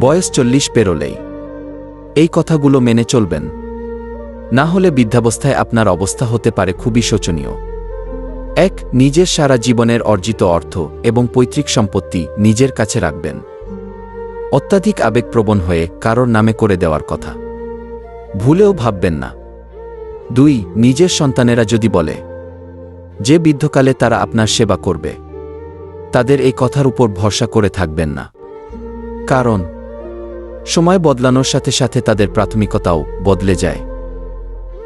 বয়স 40 পেরোলেই এই কথাগুলো মেনে চলবেন, না হলে বৃদ্ধাবস্থায় আপনার অবস্থা হতে পারে খুবই শোচনীয়। 1. নিজের সারা জীবনের অর্জিত অর্থ এবং পৈতৃক সম্পত্তি নিজের কাছে রাখবেন। অত্যাধিক আবেগপ্রবণ হয়ে কারোর নামে করে দেওয়ার কথা ভুলেও ভাববেন না। 2. নিজের সন্তানেরা যদি বলে যে বৃদ্ধকালে তারা আপনার সেবা করবে, তাদের এই কথার উপর ভরসা করে থাকবেন না, কারণ সময় বদলানোর সাথে সাথে তাদের প্রাথমিকতাও বদলে যায়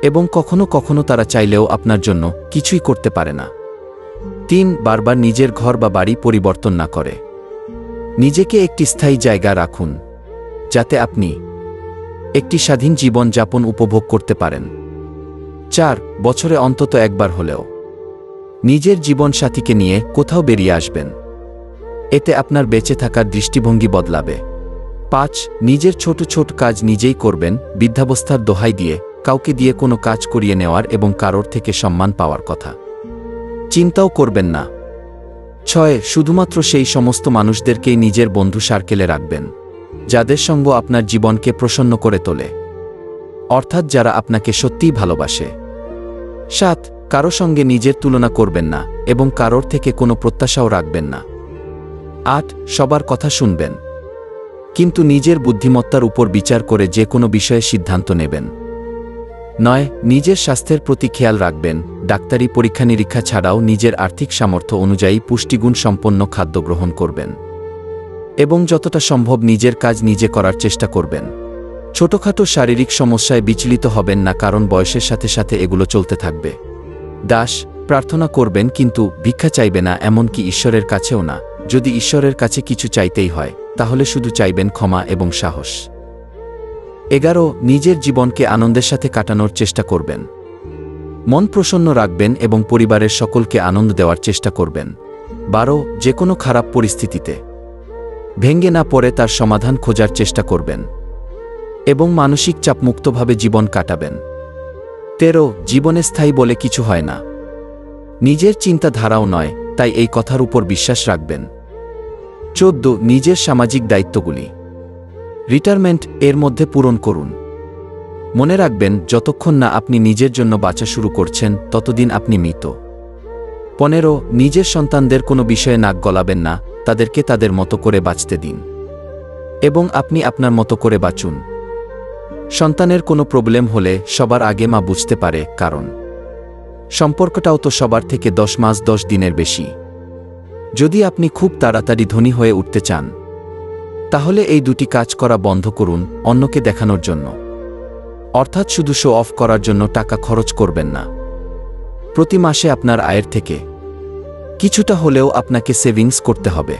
এবং কখনো কখনো তারা চাইলেও আপনার জন্য কিছুই করতে পারে না। 3. বারবার নিজের ঘর বা বাড়ি পরিবর্তন না করে নিজেকে একটি স্থায়ী জায়গা রাখুন, যাতে আপনি একটি স্বাধীন জীবন যাপন উপভোগ করতে পারেন। 4. বছরে অন্তত একবার হলেও নিজের জীবন সাথীকে নিয়ে কোথাও বেরিয়ে আসবেন, এতে আপনার বেঁচে থাকার দৃষ্টিভঙ্গি বদলাবে। 5. নিজের ছোট ছোট কাজ নিজেই করবেন, বৃদ্ধাবস্থার দোহাই দিয়ে কাউকে দিয়ে কোনো কাজ করিয়ে নেওয়ার এবং কারোর থেকে সম্মান পাওয়ার কথা চিন্তাও করবেন না। 6. শুধুমাত্র সেই সমস্ত মানুষদেরকেই নিজের বন্ধু সার্কেলে রাখবেন যাদের সঙ্গ আপনার জীবনকে প্রসন্ন করে তোলে, অর্থাৎ যারা আপনাকে সত্যিই ভালোবাসে। 7. কারো সঙ্গে নিজের তুলনা করবেন না এবং কারোর থেকে কোনো প্রত্যাশাও রাখবেন না। 8. সবার কথা শুনবেন, কিন্তু নিজের বুদ্ধিমত্তার উপর বিচার করে যে কোনো বিষয়ে সিদ্ধান্ত নেবেন। 9. নিজের স্বাস্থ্যের প্রতি খেয়াল রাখবেন, ডাক্তারি পরীক্ষা নিরীক্ষা ছাড়াও নিজের আর্থিক সামর্থ্য অনুযায়ী পুষ্টিগুণ সম্পন্ন খাদ্য গ্রহণ করবেন এবং যতটা সম্ভব নিজের কাজ নিজে করার চেষ্টা করবেন। ছোটখাটো শারীরিক সমস্যায় বিচলিত হবেন না, কারণ বয়সের সাথে সাথে এগুলো চলতে থাকবে। দাস প্রার্থনা করবেন, কিন্তু ভিক্ষা চাইবে না, এমনকি ঈশ্বরের কাছেও না। যদি ঈশ্বরের কাছে কিছু চাইতেই হয়, তাহলে শুধু চাইবেন ক্ষমা এবং সাহস। 11. নিজের জীবনকে আনন্দের সাথে কাটানোর চেষ্টা করবেন, মন প্রসন্ন রাখবেন এবং পরিবারের সকলকে আনন্দ দেওয়ার চেষ্টা করবেন। 12. যে কোনো খারাপ পরিস্থিতিতে ভেঙে না পড়ে তার সমাধান খোঁজার চেষ্টা করবেন এবং মানসিক চাপমুক্তভাবে জীবন কাটাবেন। 13. জীবনে স্থায়ী বলে কিছু হয় না, নিজের চিন্তাধারাও নয়, তাই এই কথার উপর বিশ্বাস রাখবেন। 14. নিজের সামাজিক দায়িত্বগুলি রিটায়ারমেন্ট এর মধ্যে পূরণ করুন। মনে রাখবেন, যতক্ষণ না আপনি নিজের জন্য বাঁচা শুরু করছেন, ততদিন আপনি মৃত। 15. নিজের সন্তানদের কোনো বিষয়ে নাক গলাবেন না, তাদেরকে তাদের মতো করে বাঁচতে দিন এবং আপনি আপনার মতো করে বাঁচুন। সন্তানের কোনো প্রবলেম হলে সবার আগে মা বুঝতে পারে, কারণ সম্পর্কটাও তো সবার থেকে 10 মাস 10 দিনের বেশি। যদি আপনি খুব তাড়াতাড়ি ধনী হয়ে উঠতে চান, তাহলে এই দুটি কাজ করা বন্ধ করুন। অন্যকে দেখানোর জন্য, অর্থাৎ শুধু শো অফ করার জন্য টাকা খরচ করবেন না। প্রতি মাসে আপনার আয়ের থেকে কিছুটা হলেও আপনাকে সেভিংস করতে হবে।